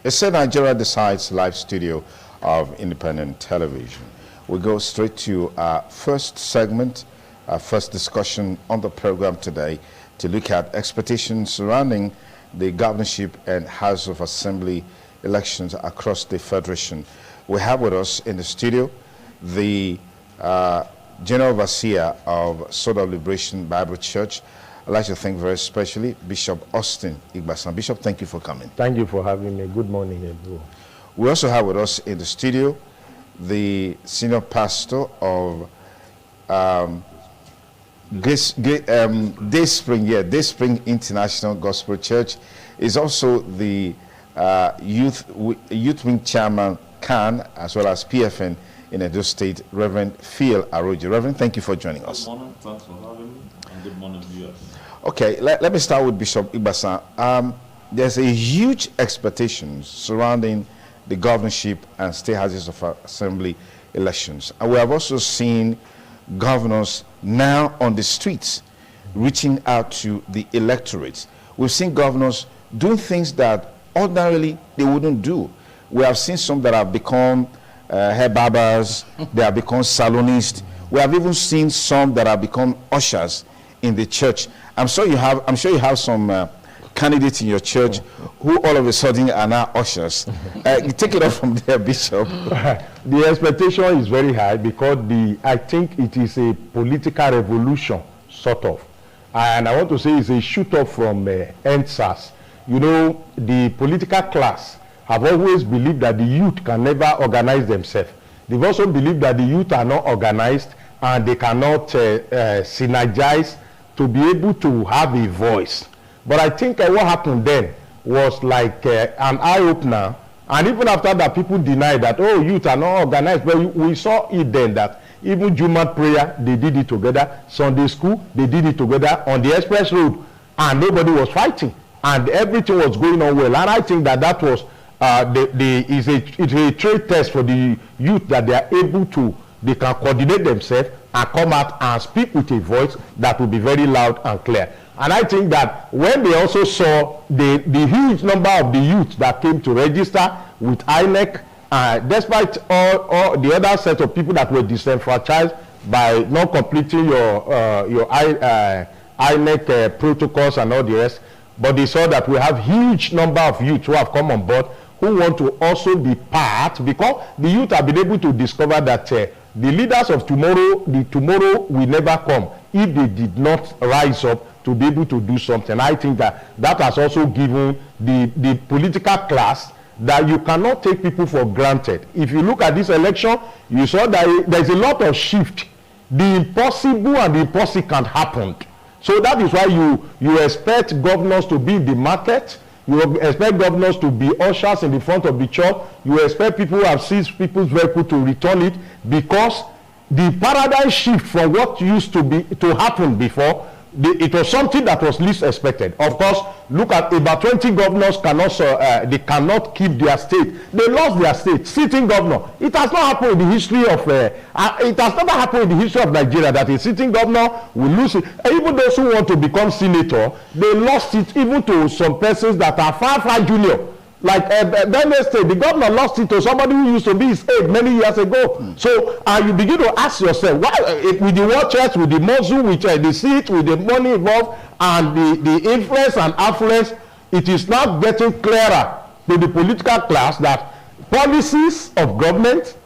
It's a Nigeria Decides live studio of independent television. We go straight to our first segment, our first discussion on the program today to look at expectations surrounding the governorship and House of Assembly elections across the Federation. We have with us in the studio the General Overseer of Sword of Liberation Bible Church. I'd like to thank very especially Bishop Austin Igbasan. Bishop, thank you for coming. Thank you for having me. Good morning, everyone. We also have with us in the studio the senior pastor of Dayspring International Gospel Church. Is also the youth wing chairman CAN as well as PFN in Edo State, Reverend Phil Aroji. Reverend, thank you for joining us. Good morning, thanks for having me, and good morning, viewers. Okay, let me start with Bishop Igbasan. There's a huge expectation surrounding the governorship and state houses of assembly elections. And we have also seen governors now on the streets reaching out to the electorate. We've seen governors doing things that ordinarily they wouldn't do. We have seen some that have become hair barbers, they have become salonists. We have even seen some that have become ushers in the church. I'm sure you have some candidates in your church who all of a sudden are now ushers. Take it off from there, Bishop. The expectation is very high because I think it is a political revolution, sort of. And I want to say it's a shoot-off from NSAS. You know, the political class have always believed that the youth can never organize themselves. They've also believed that the youth are not organized and they cannot synergize to be able to have a voice. But I think what happened then was like an eye-opener. And even after that, people denied that, oh, youth are not organized. But we saw it then that even Jumat prayer, they did it together. Sunday school, they did it together on the express road. And nobody was fighting. And everything was going on well. And I think that was it's a trade test for the youth that they are able to, they can coordinate themselves and come out and speak with a voice that will be very loud and clear. And I think that when they also saw the huge number of the youth that came to register with INEC, despite all the other set of people that were disenfranchised by not completing your INEC protocols and all the rest, but they saw that we have huge number of youth who have come on board who want to also be part, because the youth have been able to discover that the leaders of tomorrow will never come if they did not rise up to be able to do something. I think that has also given the political class that you cannot take people for granted. If you look at this election, you saw that there's a lot of shift. The impossible and the impossible happened. So that is why you expect governors to be in the market. You expect governors to be ushers in the front of the church. You expect people who have seized people's vehicle to return it, because the paradigm shift from what used to happen before, it was something that was least expected. Of course, look at about 20 governors they cannot keep their state. They lost their state. Sitting governor. It has not happened in the history of it has never happened in the history of Nigeria that a sitting governor will lose it. And even those who want to become senator, they lost it even to some persons that are far junior. Like Benue State, the governor lost it to somebody who used to be his aide many years ago. So you begin to ask yourself, why with the watchers, with the muscle, with the seat, with the money involved, and the influence and affluence, it is now getting clearer to the political class that policies of government,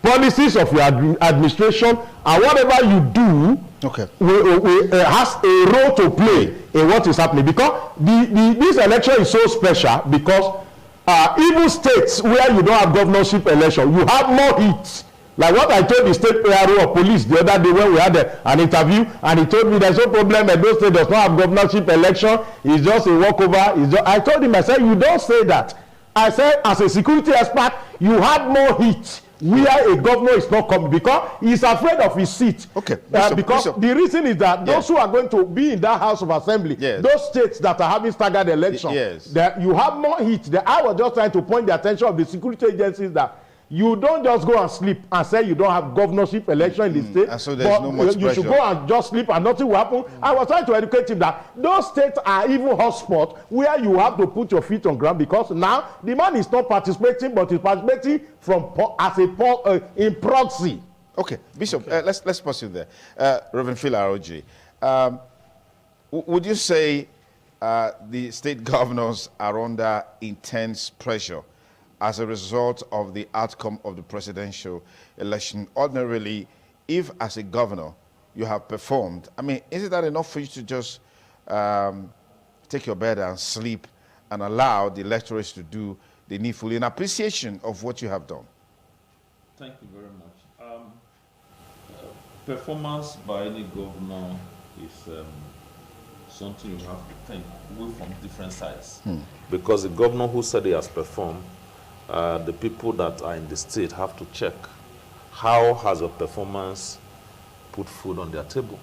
policies of your administration, and whatever you do has a role to play in what is happening. Because this election is so special because even states where you don't have governorship election, you have more heat. Like what I told the state PRO of police the other day when we had an interview, and he told me there's no problem, Edo State does not have governorship election, it's just a walkover. I told him, I said, you don't say that. I said, as a security expert, you have more heat where a governor is not coming because he's afraid of his seat. Okay. Because the reason is that those who are going to be in that House of Assembly, those states that are having staggered elections, that you have more heat. I was just trying to point the attention of the security agencies that You don't just go and sleep and say you don't have governorship election in the state. And so there's no much you pressure. should go and just sleep and nothing will happen. I was trying to educate him that those states are even hotspots where you have to put your feet on ground, because now the man is not participating, but he's participating in proxy. Okay, Bishop, let's pursue there. Reverend Phil Aroji, would you say the state governors are under intense pressure as a result of the outcome of the presidential election? Ordinarily, if as a governor you have performed, I mean, isn't that enough for you to just take your bed and sleep and allow the electorates to do the needful in appreciation of what you have done? Thank you very much. Performance by any governor is something you have to think from different sides. Because the governor who said he has performed, the people that are in the state have to check how has a performance put food on their table.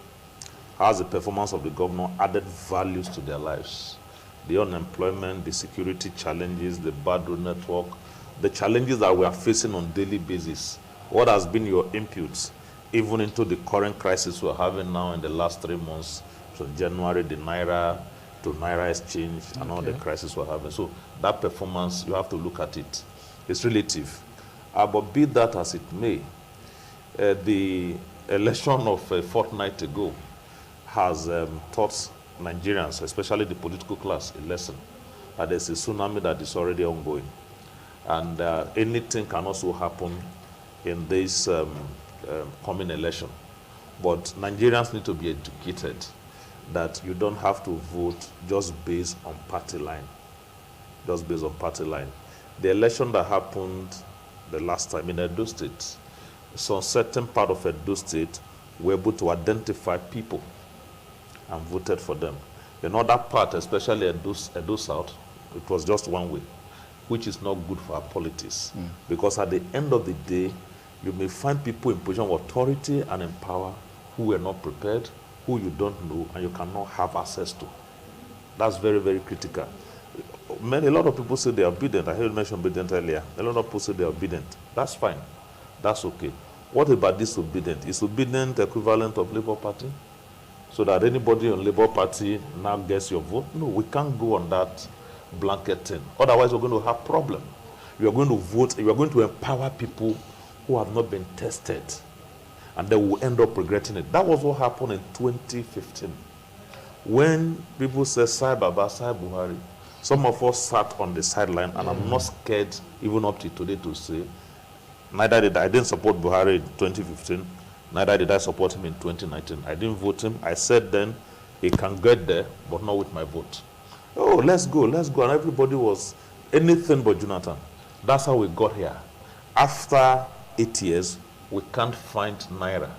How has the performance of the governor added values to their lives? The unemployment, the security challenges, the bad road network, the challenges that we are facing on a daily basis. What has been your inputs, even into the current crisis we're having now in the last 3 months, from January, the Naira to Naira exchange, and all the crisis we're having. So that performance, you have to look at it. It's relative. But be that as it may, the election of a fortnight ago has taught Nigerians, especially the political class, a lesson. That there's a tsunami that is already ongoing. And anything can also happen in this coming election. But Nigerians need to be educated that you don't have to vote just based on party line. Just based on party line. The election that happened the last time in Edo State, some certain part of Edo State were able to identify people and voted for them. In other part, especially Edo South, it was just one way, which is not good for our politics. Because at the end of the day, you may find people in position of authority and in power who were not prepared, who you don't know, and you cannot have access to. That's very, very critical. A lot of people say they are obedient. I heard you mention obedient earlier. A lot of people say they are obedient. That's fine. That's okay. What about disobedient? Is obedient equivalent of Labour Party? So that anybody on Labour Party now gets your vote? No, we can't go on that blanket thing. Otherwise, we're going to have problem. You are going to vote, you are going to empower people who have not been tested, and they will end up regretting it. That was what happened in 2015. When people say, Sai Baba, Sai Buhari, some of us sat on the sideline, and I'm not scared even up to today to say, neither did I didn't support Buhari in 2015, neither did I support him in 2019. I didn't vote him. I said then, he can get there, but not with my vote. Oh, let's go. And everybody was anything but Jonathan. That's how we got here. After 8 years, we can't find Naira.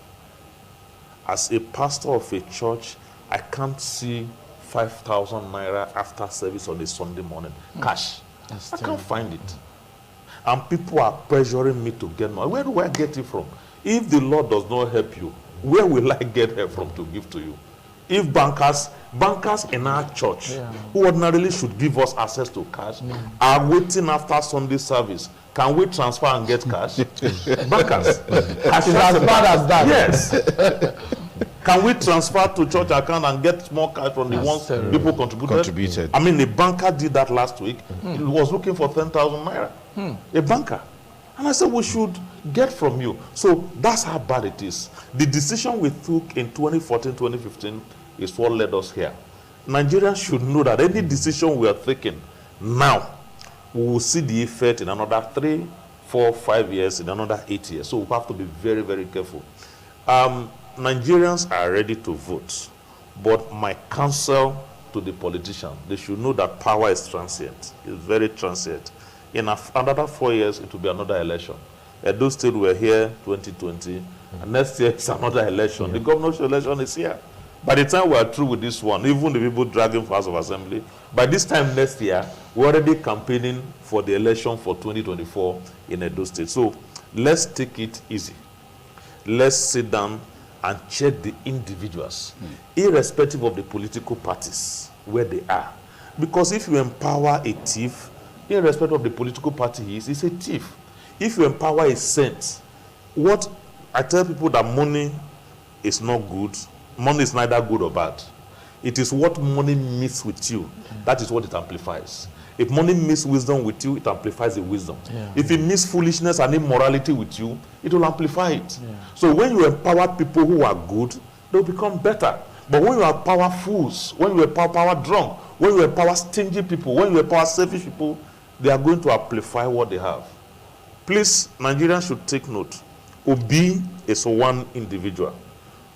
As a pastor of a church, I can't see 5,000 Naira after service on a Sunday morning. Cash. I can't find it. And people are pressuring me to get money. Where do I get it from? If the Lord does not help you, where will I get help from to give to you? If bankers in our church, who ordinarily should give us access to cash, are waiting after Sunday service, can we transfer and get cash? Bankers. As bad as that. Yes. Can we transfer to church account and get more cash from the ones people contributed? I mean, a banker did that last week. He was looking for 10,000 Naira. A banker. And I said, we should get from you. So that's how bad it is. The decision we took in 2014, 2015 is what led us here. Nigerians should know that any decision we are taking now, we will see the effect in another 3, 4, 5 years, in another 8 years. So we have to be very, very careful. Nigerians are ready to vote, but my counsel to the politicians, they should know that power is transient. It's very transient. In another 4 years, it will be another election. Edo State were here 2020, and next year it's another election. The governorship election is here. By the time we are through with this one, even the people dragging for House of Assembly, by this time next year, we're already campaigning for the election for 2024 in Edo State. So let's take it easy. Let's sit down and check the individuals, irrespective of the political parties, where they are. Because if you empower a thief, irrespective of the political party he is, he's a thief. If you empower a saint, what I tell people that money is not good. Money is neither good or bad. It is what money meets with you. That is what it amplifies. If money meets wisdom with you, it amplifies the wisdom. If it meets foolishness and immorality with you, it will amplify it. So when you empower people who are good, they'll become better. But when you empower fools, when you empower drunk, when you empower stingy people, when you empower selfish people, they are going to amplify what they have. Please, Nigerians should take note. Obi is one individual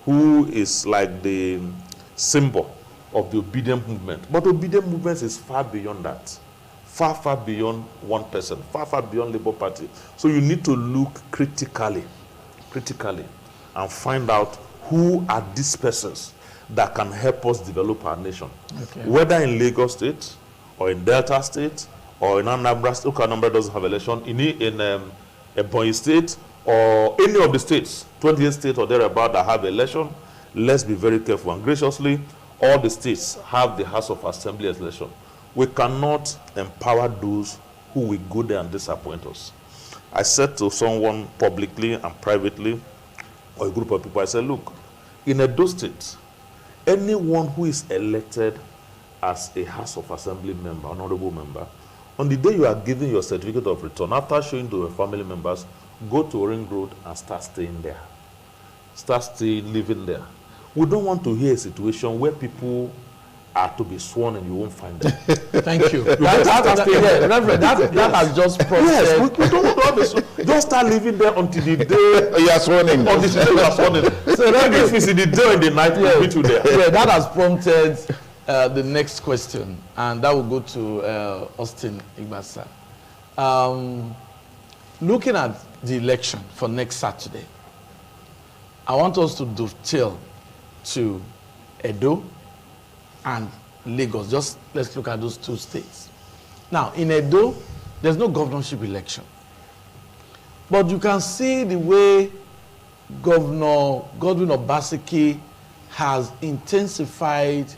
who is like the symbol of the obedient movement. But obedient movement is far beyond that. Far, far beyond one person. Far, far beyond Labour Party. So you need to look critically, and find out who are these persons that can help us develop our nation. Whether in Lagos State, or in Delta State, or in Anambra State. Okay, Anambra doesn't have election. In Ebonyi State, or any of the states, 28 states or thereabout that have election, let's be very careful. And graciously, all the states have the House of Assembly election. We cannot empower those who will go there and disappoint us. I said to someone publicly and privately, or a group of people, I said, look, in Edo State, anyone who is elected as a House of Assembly member, honorable member, on the day you are giving your certificate of return, after showing to your family members, go to Ring Road and start staying there. Start staying, living there. We don't want to hear a situation where people are to be sworn and you won't find them. Thank you. That has just prompted. Yes, we don't want to have a sworn. Just start living there until the day you are sworn in. Until the day you are sworn in. So if it's in the day or in the night, we'll meet you there. Yeah, that has prompted the next question, and that will go to Austin Igbasa. Looking at the election for next Saturday, I want us to dovetail to Edo and Lagos. Just let's look at those two states. Now, in Edo, there's no governorship election. But you can see the way Governor Godwin Obaseki has intensified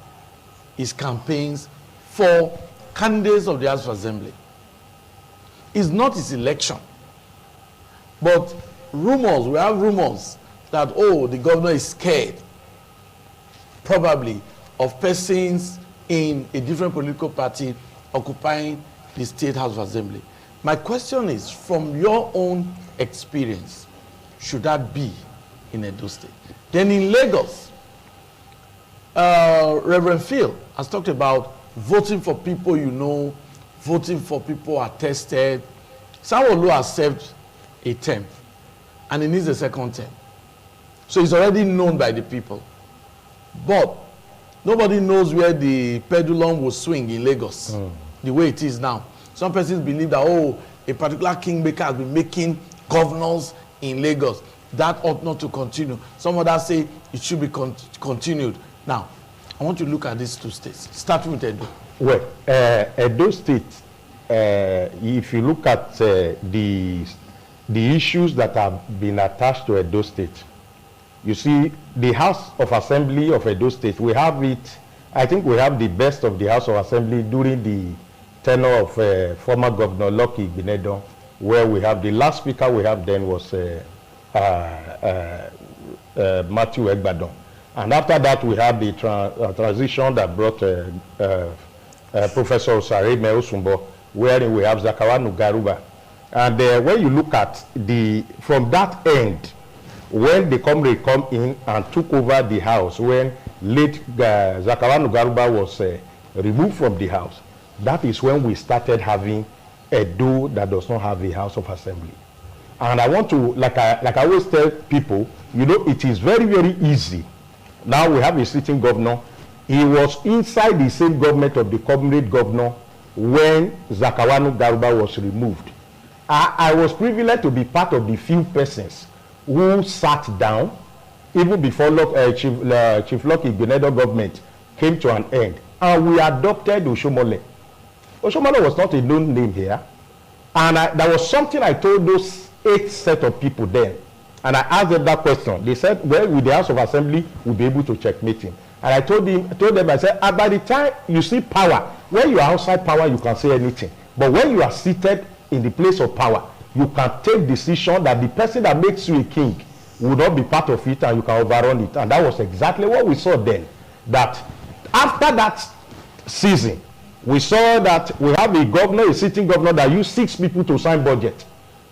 his campaigns for candidates of the House of Assembly. It's not his election. But rumors, we have rumors that, oh, the governor is scared, probably, of persons in a different political party occupying the State House of Assembly. My question is, from your own experience, should that be in Edo State? Then in Lagos, Reverend Phil has talked about voting for people you know, voting for people who are tested. Sanwo-Olu has served a term, and he needs a second term. So he's already known by the people. But nobody knows where the pendulum will swing in Lagos, the way it is now. Some persons believe that, oh, a particular kingmaker has been making governors in Lagos. That ought not to continue. Some others say it should be continued. Now, I want you to look at these two states, starting with Edo. Well, Edo State, if you look at the issues that have been attached to Edo State, you see, the House of Assembly of Edo State, we have it, I think we have the best of the House of Assembly during the tenure of former Governor Lucky Igbenedon, where we have the last speaker we have then was Matthew Egbadon. And after that, we have the transition that brought Professor Osareme Osumbo, wherein we have Zakawa Nugaruba. And when you look at from that end, when the comrade come in and took over the house, when late Zakawa Nugaruba was removed from the house, that is when we started having Edo that does not have a House of Assembly. And I want to, like I always tell people, you know, it is very, very easy. Now we have a sitting governor. He was inside the same government of the comrade governor when Zakawa Nugaruba was removed. I was privileged to be part of the few persons who sat down even before Chief Lucky Igbenedon government came to an end, and we adopted Oshomole. Oshomole was not a known name here, and there was something I told those 8 set of people then, and I asked them that question. They said, well, with the House of Assembly, we'll be able to checkmate him. And I told them, I said, by the time you see power, when you are outside power, you can say anything. But when you are seated in the place of power, you can take decision that the person that makes you a king will not be part of it and you can overrun it. And that was exactly what we saw then. That after that season, we saw that we have a governor, a sitting governor that used 6 people to sign budget.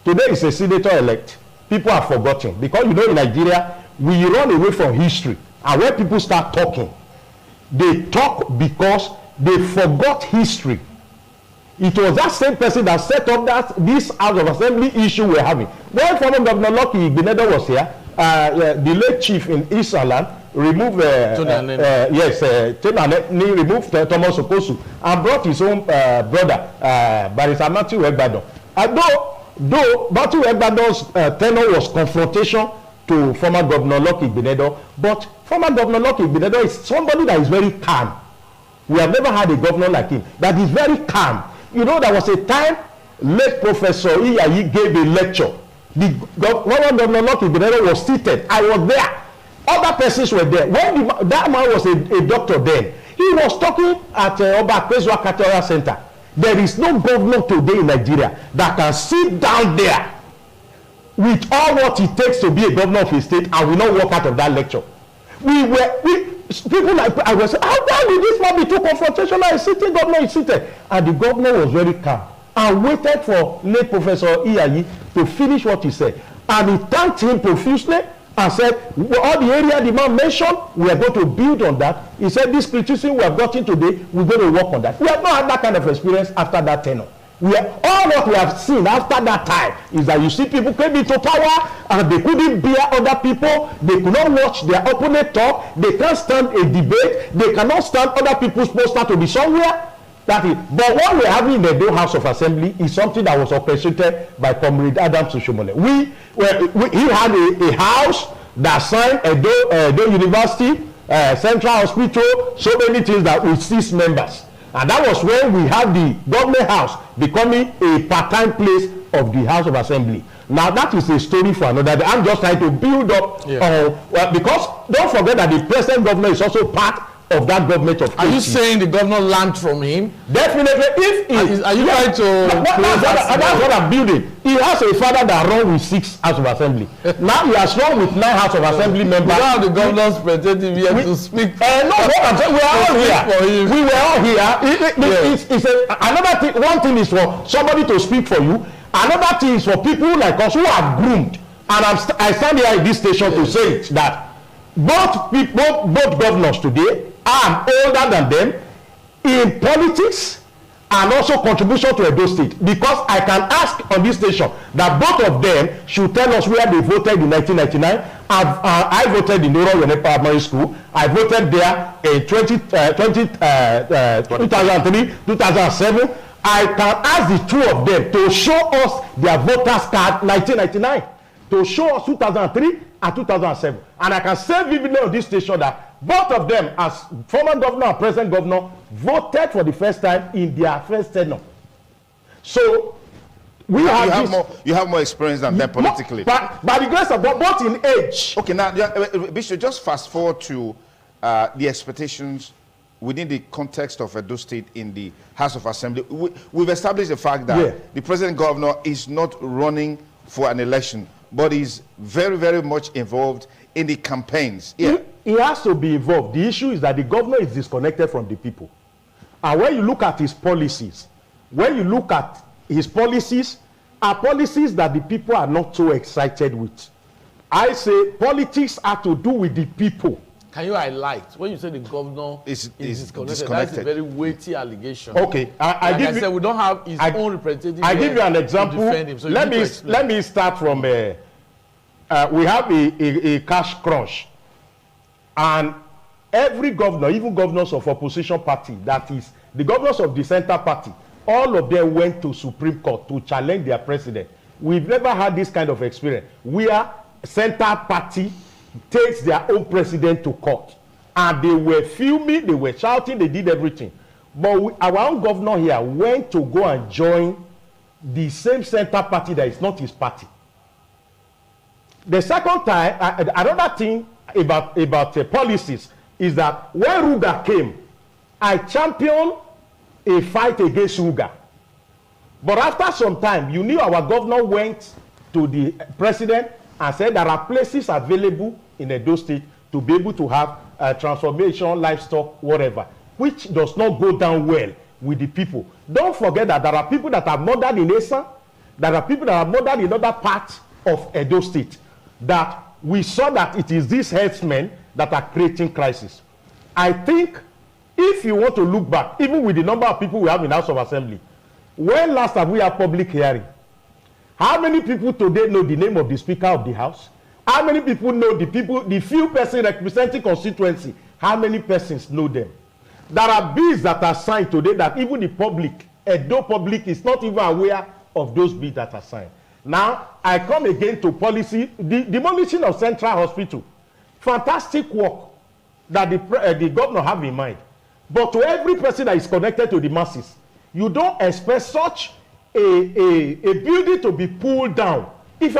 Today is a senator-elect. People have forgotten. Because you know in Nigeria, we run away from history. And when people start talking, they talk because they forgot history. It was that same person that set up this House of Assembly issue we're having. When former Governor Lucky Igbeneghu was here, the late chief in East Island removed removed Thomas Okosu and brought his own brother, Barrister Matthew Egbadon. Though Matthew Egbadon's tenure was confrontation to former Governor Lucky Igbeneghu, but former Governor Lucky Igbeneghu is somebody that is very calm. We have never had a governor like him that is very calm. You know, there was a time late Professor Iyayi gave a lecture. Former Governor Lucky Igbeneghu was seated. I was there. Other persons were there. When that man was a doctor then, he was talking at Oba Kweswa Cathedral Center. There is no governor today in Nigeria that can sit down there with all what it takes to be a governor of a state and will not walk out of that lecture. People like I was saying, how did this man be too confrontational? A sitting governor is seated, and the governor was very calm and waited for late Professor Iyayi to finish what he said, and he thanked him profusely and said, all the area the man mentioned, we are going to build on that. He said, this criticism we have gotten today, we're going to work on that. We have not had that kind of experience after that tenure. All what we have seen after that time is that you see people came into power and they couldn't bear other people. They could not watch their opponent talk. They can't stand a debate. They cannot stand other people's poster to be somewhere. That is. But what we're having in the Edo House of Assembly is something that was orchestrated by Comrade Adams Oshomole. He had a house that signed Edo University, Central Hospital, so many things that with 6 members. And that was when we had the government house becoming a part-time place of the House of Assembly. Now that is a story for another day. I'm just trying to build up, because don't forget that the present governor is also part of that government of 80. Are you saying the governor learned from him? Definitely. Are you trying to... That's what I'm building. He has a father that run with 6 House of Assembly. Now he has run with 9 House of Assembly members. We don't have the governor's representative here to speak. No, what I'm saying, we are all here. We were all here. Another thing, one thing is for somebody to speak for you. Another thing is for people like us who are groomed. And I stand here in this station to say it, that both governors today, I'm older than them in politics and also contribution to Edo State, because I can ask on this station that both of them should tell us where they voted in 1999. I voted in Oro Yone Primary School. I voted there in 2003, 2007. I can ask the 2 of them to show us their voters card 1999, to show us 2003 and 2007. And I can say vividly on this station that both of them, as former governor and present governor, voted for the first time in their first tenure. So you have more experience than them politically. But by the grace of God, both in age. Okay, now Bishop, just fast forward to the expectations within the context of Edo State in the House of Assembly. We've established the fact that the present governor is not running for an election, but is very, very much involved in the campaigns. He has to be involved. The issue is that the governor is disconnected from the people. And when you look at his policies, are policies that the people are not so excited with. I say politics are to do with the people. Can you highlight when you say the governor is disconnected? That's a very weighty allegation. Okay, I said we don't have his own representative. I give you an example. So let me start from. We have a cash crunch, and every governor, even governors of opposition party, that is the governors of the center party, all of them went to Supreme Court to challenge their president. We've never had this kind of experience where center party takes their own president to court, and they were fuming, they were shouting, they did everything. But our own governor here went to go and join the same center party that is not his party. The second time, another thing about policies is that when Ruga came, I championed a fight against Ruga. But after some time, you knew our governor went to the president and said there are places available in Edo State to be able to have transformation, livestock, whatever, which does not go down well with the people. Don't forget that there are people that are murdered in Esa, there are people that are murdered in other parts of Edo State, that we saw that it is these herdsmen that are creating crisis. I think if you want to look back, even with the number of people we have in House of Assembly, when last have we had public hearing? How many people today know the name of the Speaker of the House? How many people know the few persons representing constituency? How many persons know them? There are bills that are signed today that even the public, Edo public, is not even aware of those bills that are signed. Now, I come again to policy, the demolition of Central Hospital. Fantastic work that the governor have in mind. But to every person that is connected to the masses, you don't expect such a building to be pulled down. If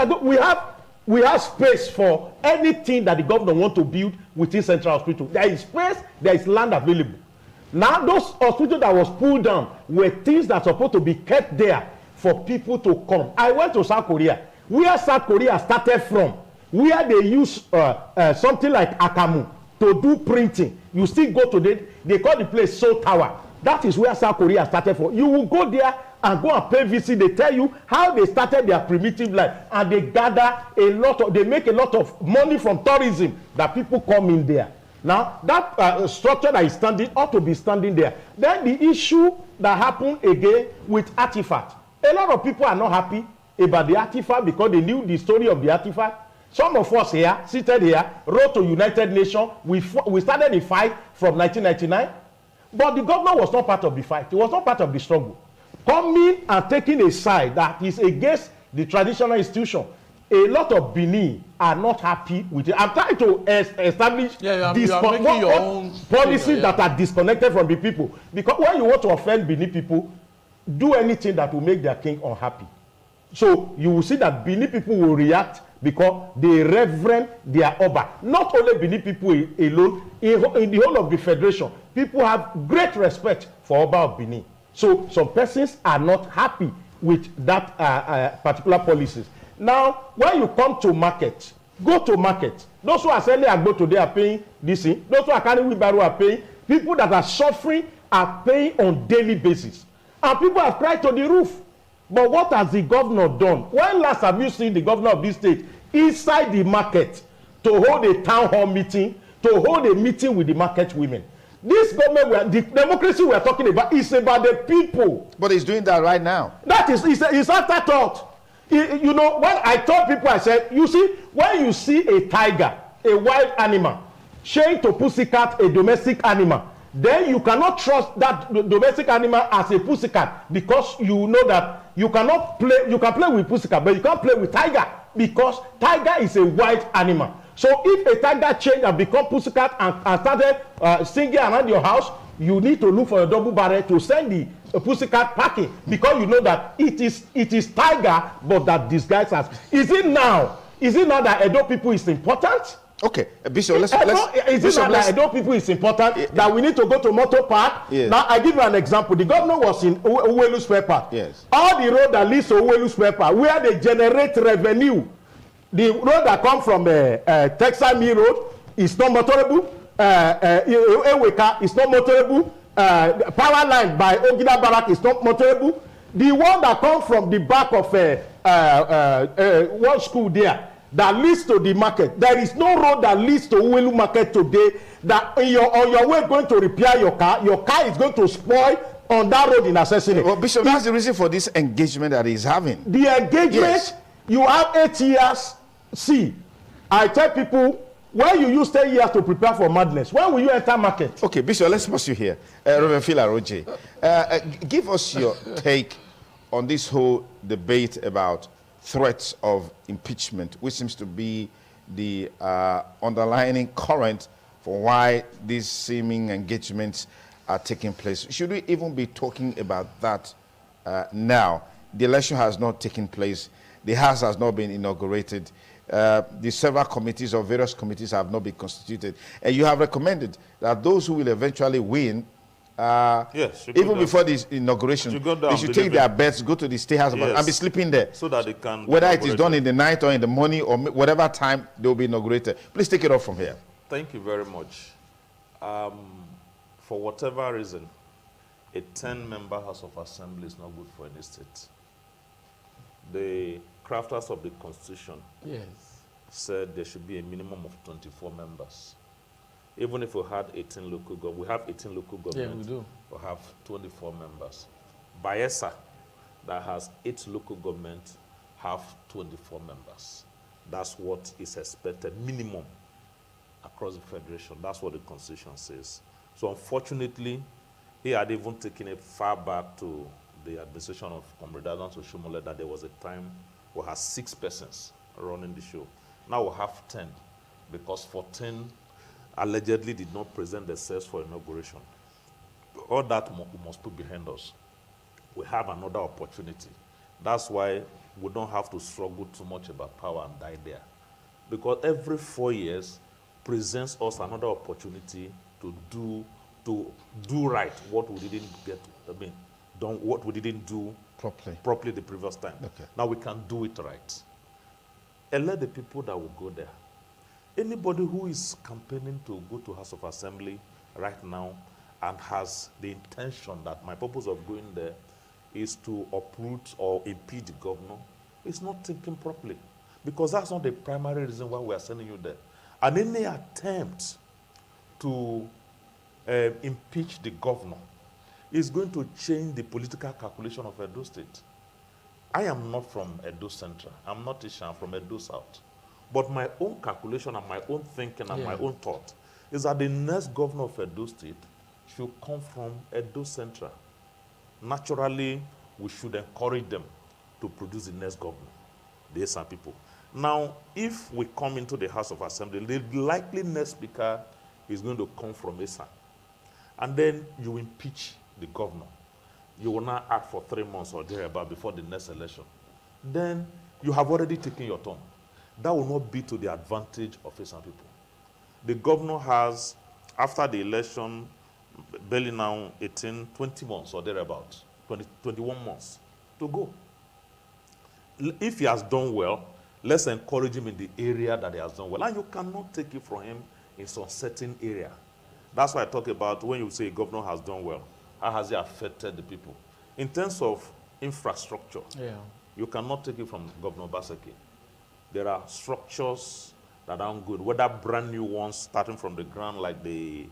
we have space for anything that the governor want to build within Central Hospital. There is space, there is land available. Now, those hospitals that was pulled down were things that are supposed to be kept there for people to come. I went to South Korea, where South Korea started from, where they use something like Akamu to do printing. You still go to they call the place Seoul Tower. That is where South Korea started from. You will go there and go and pay visit. They tell you how they started their primitive life, and they gather they make a lot of money from tourism that people come in there. Now, that structure that is standing ought to be standing there. Then the issue that happened again with artifact. A lot of people are not happy about the artifact because they knew the story of the artifact. Some of us here, seated here, wrote to United Nations. We started a fight from 1999, but the governor was not part of the fight. He was not part of the struggle. Coming and taking a side that is against the traditional institution, a lot of Benin are not happy with it. I'm trying to establish policies that are disconnected from the people. Because when you want to offend Benin people, do anything that will make their king unhappy. So you will see that Benin people will react because they reverend their Oba. Not only Benin people alone, in the whole of the federation, people have great respect for Oba of Benin. So some persons are not happy with that particular policies. Now, when you come to market, go to market. Those who are selling agbo today are paying this thing. Those who are carrying wheelbarrow are paying. People that are suffering are paying on daily basis. And people have cried to the roof. But what has the governor done? When last have you seen the governor of this state inside the market to hold a town hall meeting, to hold a meeting with the market women? This government, the democracy we are talking about, is about the people. But he's doing that right now. That is, it's afterthought. You know, when I told people, I said, you see, when you see a tiger, a wild animal, chained to pussycat, a domestic animal, then you cannot trust that domestic animal as a pussycat, because you know that you cannot play. You can play with pussycat, but you can't play with tiger, because tiger is a wild animal. So if a tiger changed and become pussycat and started singing around your house, you need to look for a double barrel to send the pussycat packing, because you know that it is tiger, but that disguise as. Is it now that Edo people is important? Okay, Bishop, let's that Edo people is important, that we need to go to Motor Park? Yes. Now, I give you an example. The governor was in Uwelu Square Park. Yes. All the road that leads to Uwelu Square Park, where they generate revenue, the road that come from Texas Mill Road is not motorable. Eweka is not motorable. Power line by Ogida Barak is not motorable. The one that come from the back of one school there, that leads to the market. There is no road that leads to Uwelu Market today that on your way going to repair your car is going to spoil on that road in Assassini. Well, Bishop, that's the reason for this engagement that he's having. The engagement, yes. You have 8 years. See, I tell people, when you use 10 years to prepare for madness, when will you enter market? Okay, Bishop, let's pause you here. Reverend Phila Roje, give us your take on this whole debate about threats of impeachment, which seems to be the underlying current for why these seeming engagements are taking place. Should we even be talking about that now? The election has not taken place. The House has not been inaugurated. The several committees or various committees have not been constituted. And you have recommended that those who will eventually win Yes, you go even there. before the inauguration, You go there they and should believe take their it. beds, go to the State House of Yes. and be sleeping there. So that they can... Whether it is done inaugurate in the night or in the morning or whatever time they will be inaugurated. Please take it off from here. Thank you very much. For whatever reason, a 10-member House of Assembly is not good for any state. The crafters of the Constitution Yes. said there should be a minimum of 24 members. Even if we had 18 local governments, we have 18 local governments. we do. We have 24 members. Bayelsa, that has 8 local governments, have 24 members. That's what is expected, minimum, across the federation. That's what the Constitution says. So unfortunately, he had even taken it far back to the administration of Comrade Adams Oshomole that there was a time we had 6 persons running the show. Now we have 10, because 14 allegedly did not present themselves for inauguration. All that we must put behind us. We have another opportunity. That's why we don't have to struggle too much about power and die there. Because every 4 years presents us another opportunity to do right what we didn't get, what we didn't do properly the previous time. Okay. Now we can do it right. Elect the people that will go there. Anybody who is campaigning to go to House of Assembly right now and has the intention that my purpose of going there is to uproot or impede the governor is not thinking properly. Because that's not the primary reason why we are sending you there. And any attempt to impeach the governor is going to change the political calculation of Edo State. I am not from Edo Central. I'm not Isha, I'm from Edo South. But my own calculation and my own thinking and my own thought is that the next governor of Edo State should come from Edo Central. Naturally, we should encourage them to produce the next governor, the Esan people. Now, if we come into the House of Assembly, the likely next speaker is going to come from Esan. And then you impeach the governor. You will now act for 3 months or thereabout before the next election. Then you have already taken your turn. That will not be to the advantage of Esan people. The governor has, after the election, barely now 18, 20 months or thereabout, 21 months to go. If he has done well, let's encourage him in the area that he has done well. And you cannot take it from him in some certain area. That's why I talk about when you say a governor has done well, how has he affected the people? In terms of infrastructure, you cannot take it from Governor Baseki. There are structures that aren't good, whether brand new ones starting from the ground like the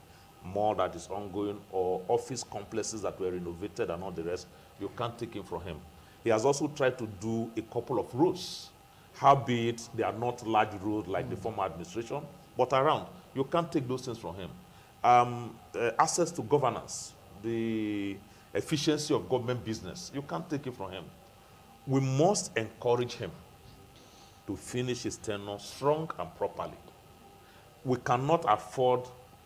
mall that is ongoing or office complexes that were renovated and all the rest, you can't take it from him. He has also tried to do a couple of roads. Howbeit, they are not large roads like the former administration, but around. You can't take those things from him. Access to governance, the efficiency of government business, you can't take it from him. We must encourage him to finish his tenure strong and properly. We cannot afford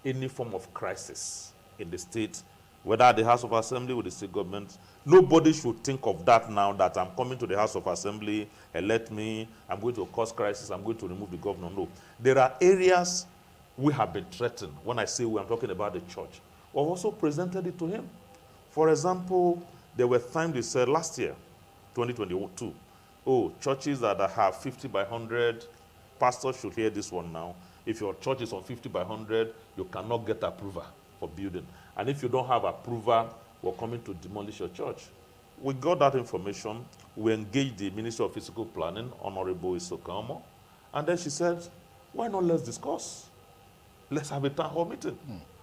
any form of crisis in the state, whether at the House of Assembly or the state government. Nobody should think of that now, that I'm coming to the House of Assembly, elect me, I'm going to cause crisis, I'm going to remove the governor. No. There are areas we have been threatened. When I say we, I'm talking about the church. We've also presented it to him. For example, there were times they said last year, 2022, oh, churches that have 50 by 100, pastors should hear this one now. If your church is on 50 by 100, you cannot get approval for building. And if you don't have approval, we're coming to demolish your church. We got that information. We engaged the Minister of Physical Planning, Honorable Isokamo, and then she said, why not let's discuss? Let's have a town hall meeting.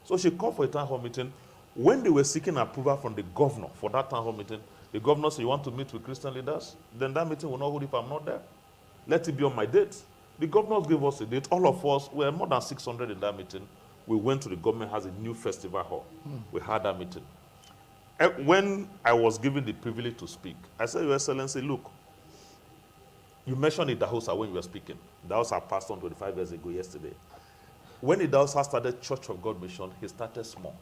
So she called for a town hall meeting. When they were seeking approval from the governor for that town hall meeting, the governor said, you want to meet with Christian leaders? Then that meeting will not hold if I'm not there. Let it be on my date. The governor gave us a date. All of us, we were more than 600 in that meeting. We went to the government, has a new festival hall. We had that meeting. When I was given the privilege to speak, I said, Your Excellency, look, you mentioned Idahosa when you were speaking. Idahosa passed on 25 years ago yesterday. When Idahosa started Church of God Mission, he started small,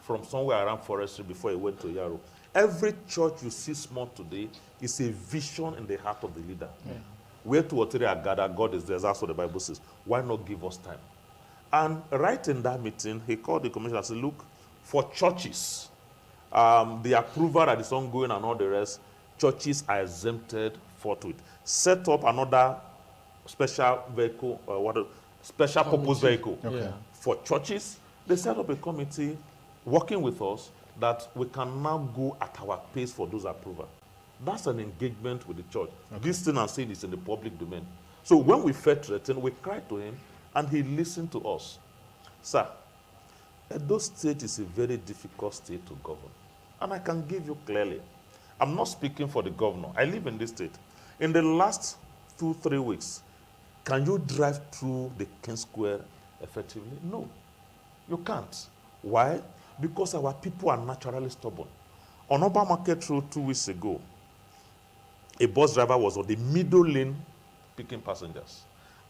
from somewhere around Forestry before he went to Yaro. Every church you see small today is a vision in the heart of the leader. Where 2 or 3 are gathered, God is there. That's what the Bible says. Why not give us time? And right in that meeting, he called the commissioner and said, look, For churches, the approval that is ongoing and all the rest, churches are exempted forthwith. Set up another special vehicle, special purpose vehicle for churches. They set up a committee working with us that we can now go at our pace for those approval. That's an engagement with the church. This thing I'm saying is in the public domain. So when we felt threatened, we cried to him, and he listened to us. Sir, Edo State is a very difficult state to govern. And I can give you clearly. I'm not speaking for the governor. I live in this state. In the last 2-3 weeks, can you drive through the King Square effectively? No, you can't. Why? Because our people are naturally stubborn. On Oba Market Road 2 weeks ago, a bus driver was on the middle lane picking passengers.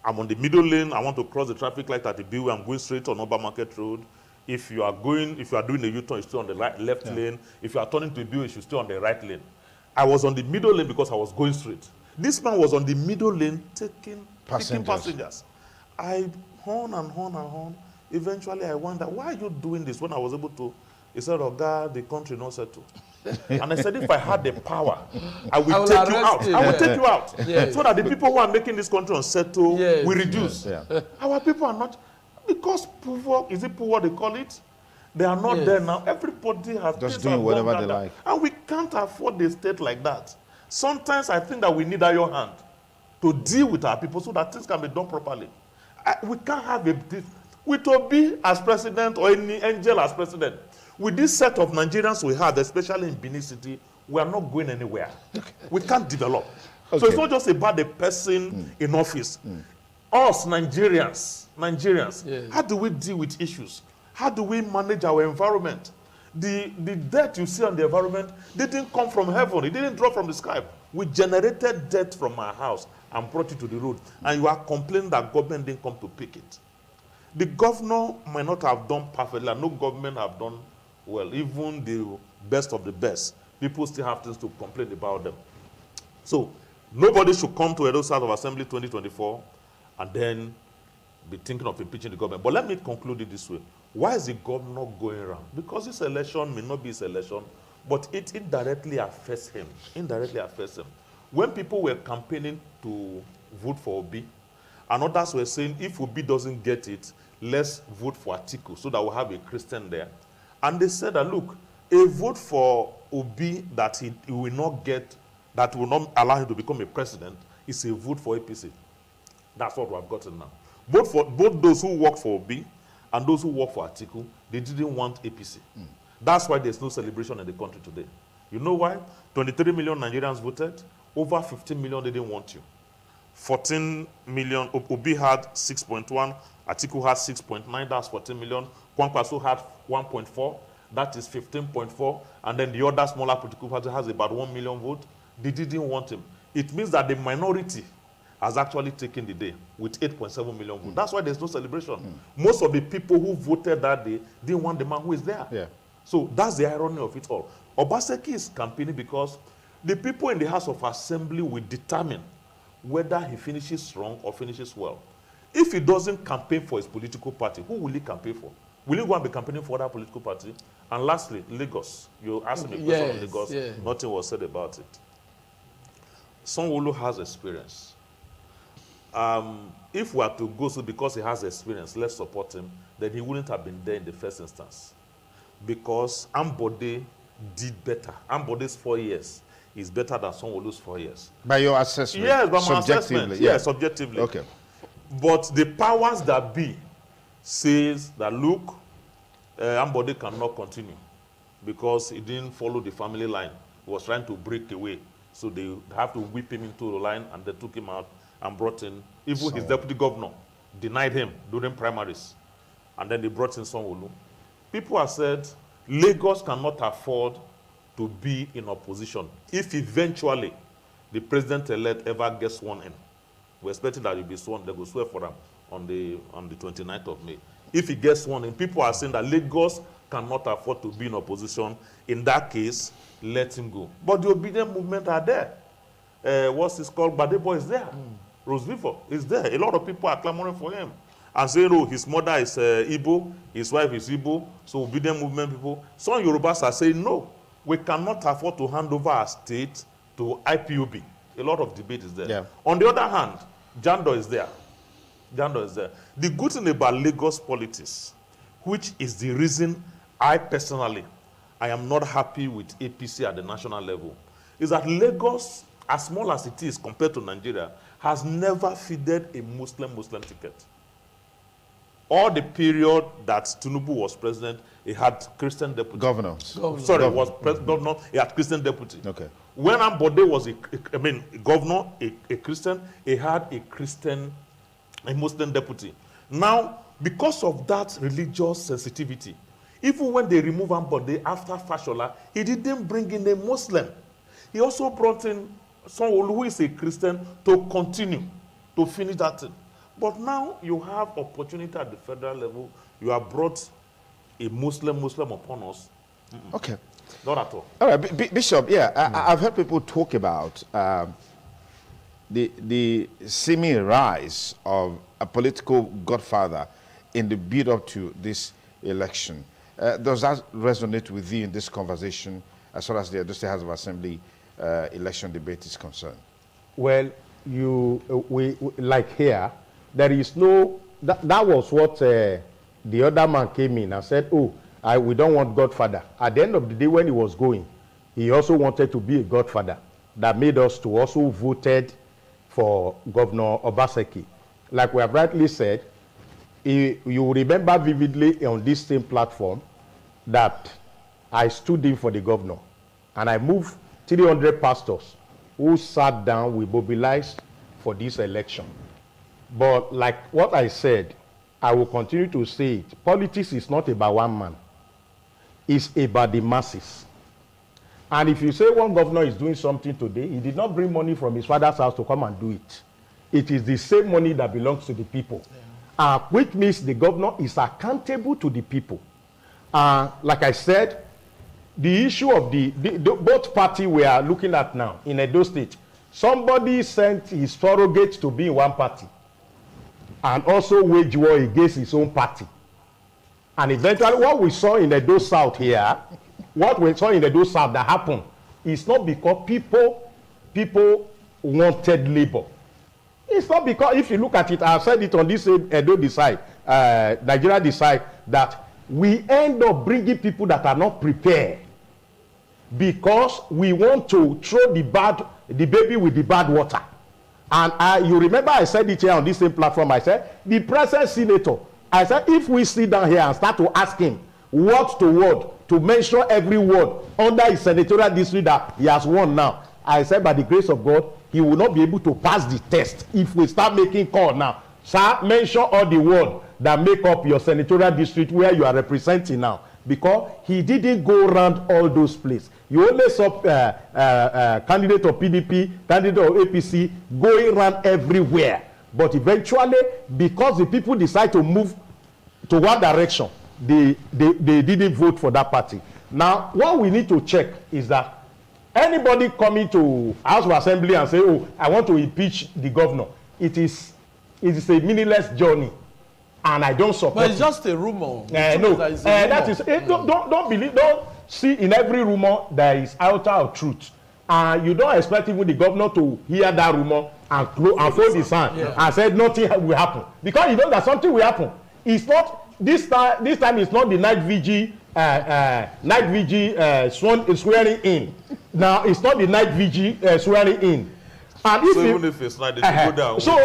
I'm on the middle lane. I want to cross the traffic light at the Bill. I'm going straight on Oba Market Road. If you are doing a U-turn, you stay on the left lane. If you are turning to the Bill, you should stay on the right lane. I was on the middle lane because I was going straight. This man was on the middle lane picking passengers. I horn and horn and horn. Eventually, I wonder, why are you doing this? When I was able to, he said, oh God, the country not settled. And I said, if I had the power, I will take you out. I will take you out. So that the people who are making this country unsettled will reduce. Our people are not, because poor, is it poor they call it? They are not there now. Everybody has just doing whatever they like. And we can't afford a state like that. Sometimes I think that we need your hand to deal with our people so that things can be done properly. We can't have with Obi as president or any angel as president. With this set of Nigerians we have, especially in Benin City, we are not going anywhere. We can't develop. So it's not just about the person in office. Us, Nigerians, how do we deal with issues? How do we manage our environment? The debt you see on the environment didn't come from heaven. It didn't drop from the sky. We generated debt from our house and brought it to the road. And you are complaining that government didn't come to pick it. The governor might not have done perfectly, and no government have done well. Even the best of the best, people still have things to complain about them. So nobody should come to Edo South of Assembly 2024 and then be thinking of impeaching the government. But let me conclude it this way. Why is the governor going around? Because this election may not be his election, but it indirectly affects him. When people were campaigning to vote for Obi, and others were saying, if Obi doesn't get it, let's vote for Atiku so that we'll have a Christian there. And they said that, look, a vote for Obi that he will not get, that will not allow him to become a president, is a vote for APC. That's what we have gotten now. Both those who work for Obi and those who work for Atiku, they didn't want APC. That's why there's no celebration in the country today. You know why? 23 million Nigerians voted. Over 15 million didn't want you. 14 million, Obi had 6.1, Atiku had 6.9, that's 14 million. Kwankwaso had 1.4, that is 15.4. And then the other smaller political party has about 1 million votes. They didn't want him. It means that the minority has actually taken the day with 8.7 million votes. That's why there's no celebration. Most of the people who voted that day didn't want the man who is there. So that's the irony of it all. Obaseki is campaigning because the people in the House of Assembly will determine whether he finishes strong or finishes well. If he doesn't campaign for his political party, who will he campaign for? Will he go and be campaigning for other political party? And lastly, Lagos. You asked me a question on Lagos. Nothing was said about it. Sanwo-Olu has experience. If we are to go so because he has experience, let's support him, then he wouldn't have been there in the first instance. Because Ambode did better. Ambode's 4 years is better than Sanwo-Olu's 4 years. By your assessment? Yes, by my assessment. Yes, subjectively. Okay. But the powers that be says that, look, Ambode cannot continue because he didn't follow the family line. He was trying to break away. So they have to whip him into the line, and they took him out and brought in, even his deputy governor denied him during primaries. And then they brought in Sanwo-Olu. People have said Lagos cannot afford to be in opposition if eventually the president-elect ever gets sworn in. We're expecting that he'll be sworn, they will swear for him on the 29th of May. If he gets sworn in, people are saying that Lagos cannot afford to be in opposition. In that case, let him go. But the obedient movement are there. What's this called? Badebo is there. Rose Vivo is there. A lot of people are clamoring for him. and saying, oh, his mother is Igbo, his wife is Igbo, so obedient movement people. Some Yorubas are saying, no, we cannot afford to hand over our state to IPOB. A lot of debate is there. Yeah. On the other hand, Jando is there. Jando is there. The good thing about Lagos politics, which is the reason I am not happy with APC at the national level, is that Lagos, as small as it is compared to Nigeria, has never fielded a Muslim ticket. All the period that Tinubu was president, he had Christian deputy. Governor. Was governor, he had Christian deputy. Okay. When Ambode was governor, a Christian, he had a Muslim deputy. Now, because of that religious sensitivity, even when they remove Ambode after Fashola, he didn't bring in a Muslim. He also brought in someone who is a Christian to continue, to finish that thing. But now you have opportunity at the federal level. You have brought a Muslim upon us. Okay. Not at all. All right, Bishop, yeah, I've heard people talk about the seeming rise of a political godfather in the build-up to this election. Does that resonate with you in this conversation as far as the Edo State House of Assembly election debate is concerned? Well, we like here, there is no, that was what the other man came in and said, oh, we don't want godfather. At the end of the day, when he was going, he also wanted to be a godfather. That made us to also voted for Governor Obaseki. Like we have rightly said, you remember vividly on this same platform that I stood in for the governor, and I moved 300 pastors who sat down, we mobilized for this election. But like what I said, I will continue to say it. Politics is not about one man. It's about the masses. And if you say one governor is doing something today, he did not bring money from his father's house to come and do it. It is the same money that belongs to the people. Which means the governor is accountable to the people. Like I said, the issue of the both party we are looking at now in Edo State, somebody sent his surrogate to be in one party and also wage war against his own party. And eventually what we saw in Edo South here, what we saw in Edo South that happened is not because people wanted labor. It's not because, if you look at it, I said it on this Edo decide, Nigeria decide, that we end up bringing people that are not prepared because we want to throw the baby with the bad water. And you remember I said it here on this same platform. I said, the present senator, I said, if we sit down here and start to ask him word to word, to mention every word under his senatorial district that he has won now, I said, by the grace of God, he will not be able to pass the test if we start making call now. Sir, mention all the words that make up your senatorial district where you are representing now. Because he didn't go around all those places. You only saw candidate of PDP, candidate of APC going around everywhere. But eventually, because the people decide to move to one direction, they didn't vote for that party. Now, what we need to check is that anybody coming to House of Assembly and say, oh, I want to impeach the governor, it is a meaningless journey. And I don't support it. But it's just a rumor. No, that is, don't believe, don't see in every rumor there is outer of truth. You don't expect even the governor to hear that rumor and fold his hand and say nothing will happen. Because you know that something will happen. It's not, this time it's not the night vigil swearing in. Now it's not the night vigil swearing in. And if even if it's not, they should go down. So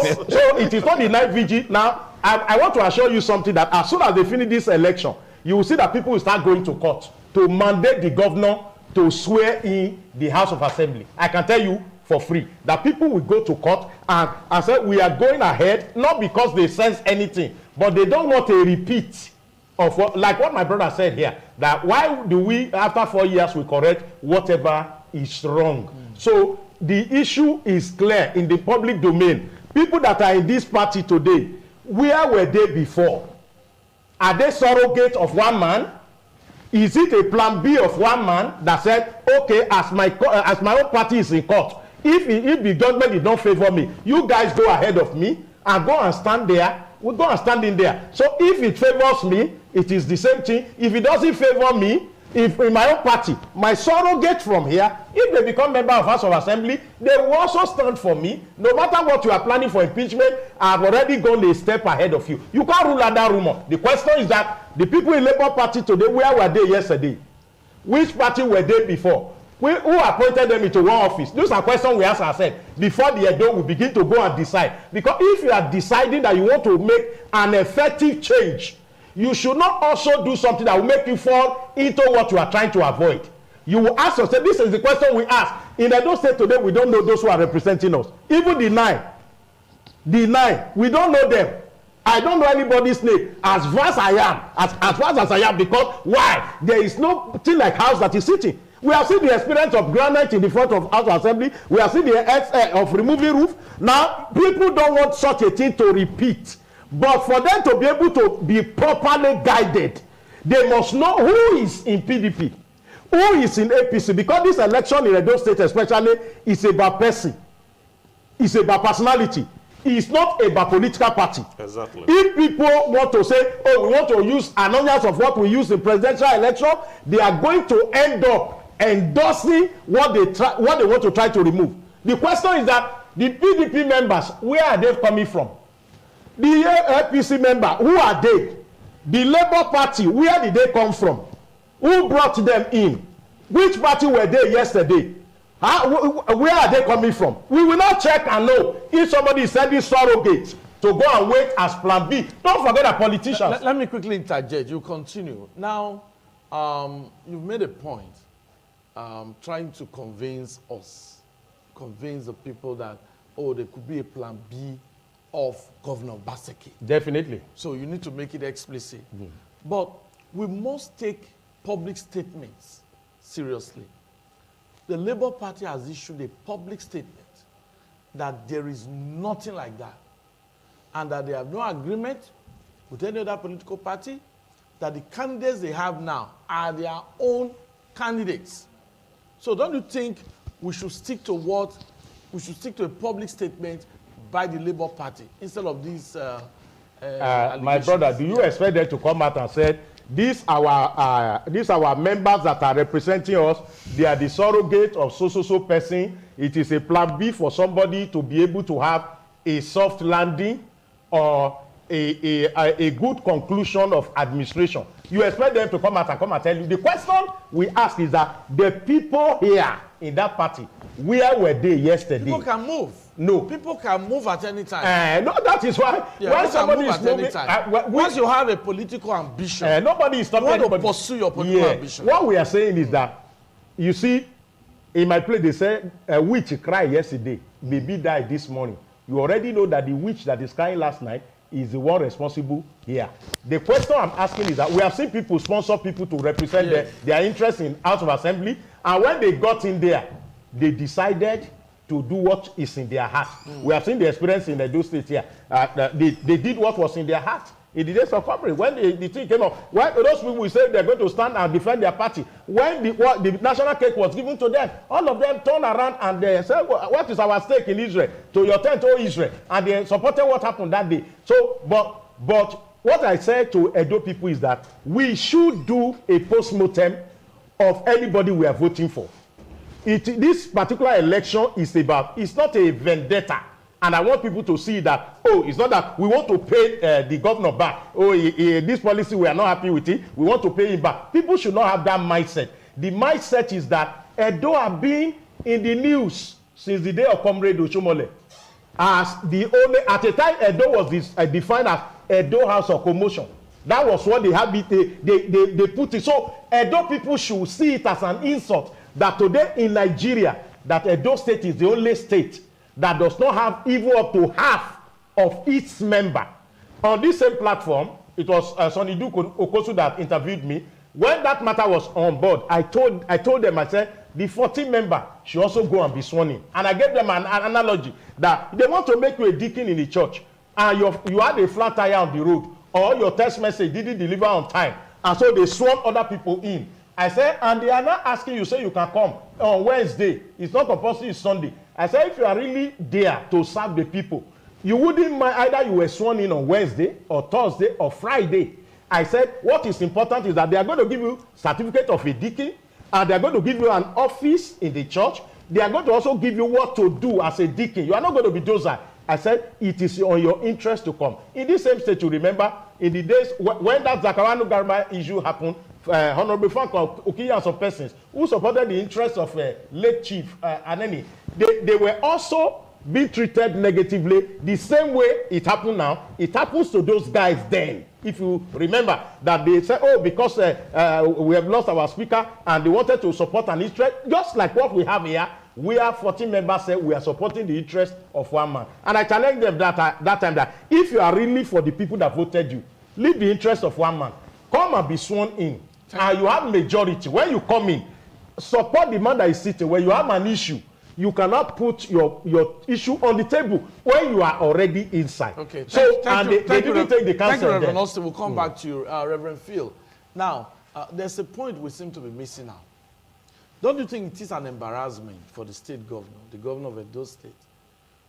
it is not the night vigil. Now, I want to assure you something, that as soon as they finish this election, you will see that people will start going to court to mandate the governor to swear in the House of Assembly. I can tell you for free that people will go to court and say, we are going ahead, not because they sense anything, but they don't want a repeat of what, like what my brother said here, that why do we, after 4 years, we correct whatever is wrong. So the issue is clear in the public domain. People that are in this party today, where were they before? Are they surrogate of one man? Is it a plan B of one man that said, okay, as my own party is in court, if the judgment did not favor me, you guys go ahead of me and go and stand there we go and stand in there. So if it favors me, it is the same thing. If it doesn't favor me, if in my own party, my surrogate from here, if they become member of House of Assembly, they will also stand for me. No matter what you are planning for impeachment, I have already gone a step ahead of you. You can't rule out that rumor. The question is that the people in Labour Party today, where were they yesterday? Which party were they before? Who appointed them into one office? Those are questions we ask ourselves before the Edo will begin to go and decide. Because if you are deciding that you want to make an effective change, you should not also do something that will make you fall into what you are trying to avoid. You will ask yourself, this is the question we ask. In Edo State today, we don't know those who are representing us. Even the nine, we don't know them. I don't know anybody's name. As vast I am, as vast as I am, because why? There is nothing like house that is sitting. We have seen the experience of granite in the front of House Assembly. We have seen the of removing roof. Now, people don't want such a thing to repeat. But for them to be able to be properly guided, they must know who is in PDP, who is in APC, because this election in Edo State especially is about person. It's about personality. It's not about political party. Exactly. If people want to say, oh, we want to use analogies of what we use in presidential election, they are going to end up endorsing what they want to try to remove. The question is that the PDP members, where are they coming from? The APC member, who are they? The Labour Party, where did they come from? Who brought them in? Which party were they yesterday? Where are they coming from? We will not check and know if somebody is sending surrogates to go and wait as plan B. Don't forget that politicians. Let me quickly interject. You continue. Now, you've made a point trying to convince the people that, oh, there could be a plan B of Governor Baseki. Definitely. So you need to make it explicit. But we must take public statements seriously. The Labour Party has issued a public statement that there is nothing like that, and that they have no agreement with any other political party, that the candidates they have now are their own candidates. So don't you think we should stick to a public statement by the Labour Party instead of these my brother, do you expect them to come out and say, these our members that are representing us, they are the surrogate of so person. It is a plan B for somebody to be able to have a soft landing or a good conclusion of administration. You expect them to come out and tell you. The question we ask is that the people here in that party, where were they yesterday? People can move. No. People can move at any time. No, that is why when somebody is moving, once you have a political ambition, nobody is stopping anybody. You want to pursue your political ambition. What we are saying is that, you see, in my place they say a witch cried yesterday, baby died this morning. You already know that the witch that is crying last night is the one responsible here. The question I'm asking is that we have seen people sponsor people to represent their interests in House of Assembly, and when they got in there, they decided to do what is in their heart. We have seen the experience in the Edo State here. They did what was in their heart. In the days of February, when the thing came up, when those people will say they're going to stand and defend their party, when the national cake was given to them, all of them turned around and they said, well, what is our stake in Israel? To your tent, oh Israel. And they supported what happened that day. So, but what I said to Edo people is that we should do a post-mortem of anybody we are voting for. This particular election is it's not a vendetta. And I want people to see that, oh, it's not that we want to pay the governor back. Oh, this policy, we are not happy with it. We want to pay him back. People should not have that mindset. The mindset is that Edo have been in the news since the day of Comrade Oshomole. As the only, at a time, Edo was defined as Edo House of Commotion. That was what they have they put it. So Edo people should see it as an insult that today in Nigeria, that Edo State is the only state that does not have even up to half of its member. On this same platform, it was Sonny Duke Okosu that interviewed me. When that matter was on board, I told them, I said, the 14 member should also go and be sworn in. And I gave them an analogy that they want to make you a deacon in the church, and you had a flat tire on the road, or your text message didn't deliver on time, and so they sworn other people in. I said, and they are not asking you, say you can come on Wednesday. It's not compulsory, it's Sunday. I said, if you are really there to serve the people, You wouldn't mind either you were sworn in on Wednesday or Thursday or Friday. I said what is important is that they are going to give you certificate of a deacon, and they are going to give you an office in the church. They are going to also give you what to do as a deacon. You are not going to be dozer. I said it is on your interest to come. In this same state, you remember, in the days when that Zakarano Garma issue happened, Honorable Frank Okiya and some persons who supported the interests of late Chief Aneni, they were also being treated negatively the same way it happened now. It happens to those guys then. If you remember that they said, oh, because we have lost our speaker and they wanted to support an interest, just like what we have here, we are 14 members say we are supporting the interest of one man. And I challenged them that time that if you are really for the people that voted you, leave the interest of one man. Come and be sworn in. And you have majority. When you come in, support the man that is sitting. When you have an issue, you cannot put your issue on the table when you are already inside. Okay. So, they didn't take the counsel. Thank you, Reverend Austin. We'll come back to you, Reverend Phil. Now, there's a point we seem to be missing out. Don't you think it is an embarrassment for the state governor, the governor of Edo State,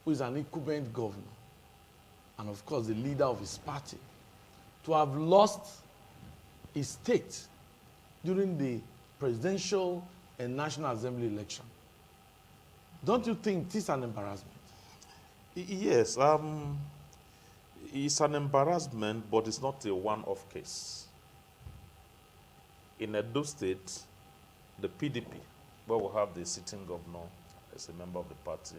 who is an incumbent governor, and of course the leader of his party, to have lost his state during the presidential and National Assembly election? Don't you think it is an embarrassment? Yes, it's an embarrassment, but it's not a one-off case. In Edo State, the PDP, where we have the sitting governor as a member of the party,